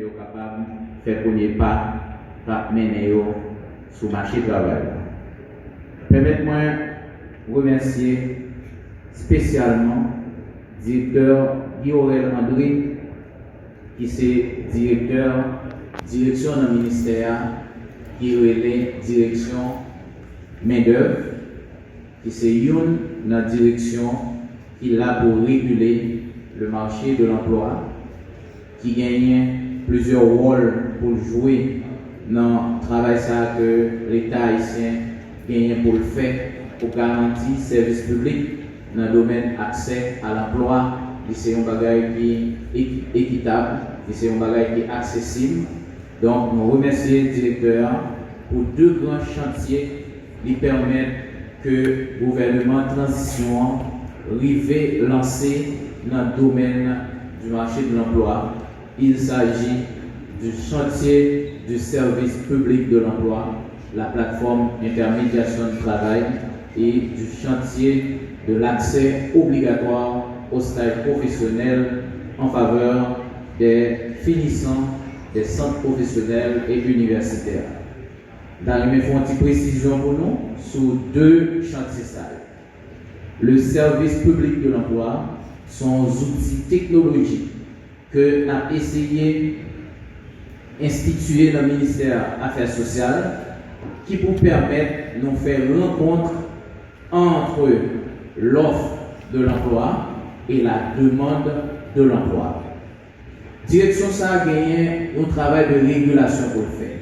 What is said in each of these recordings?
sont capables de faire le premier pas pour mener sur le marché du travail. Permettez-moi de remercier spécialement le directeur Guy-Aurel André, qui est direction du ministère qui relève direction main-d'œuvre, qui est une dans la direction qui est là pour réguler le marché de l'emploi, qui gagne plusieurs rôles pour jouer dans le travail que l'État haïtien gagne pour le faire, pour garantir le service public dans le domaine accès à l'emploi. C'est un bagage qui est équitable, c'est un bagage qui est accessible. Donc, nous remercions le directeur pour deux grands chantiers qui permettent que le gouvernement de transition arrive lancer dans le domaine du marché de l'emploi. Il s'agit du chantier du service public de l'emploi, la plateforme intermédiation du travail, et du chantier de l'accès obligatoire au stage professionnel en faveur des finissants des centres professionnels et universitaires. Dans les une petite précision pour nous sur deux chantiers stages. Le service public de l'emploi sont des outils technologiques que nous avons essayé d'instituer dans le ministère des Affaires sociales qui pour permettre de nous faire rencontre entre l'offre de l'emploi et la demande de l'emploi. Direction ça a gagné un travail de régulation pour le faire.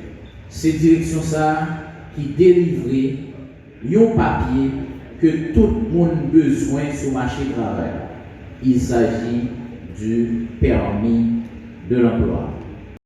C'est direction ça qui délivre un papier que tout le monde a besoin sur le marché du travail. Il s'agit du permis de l'emploi.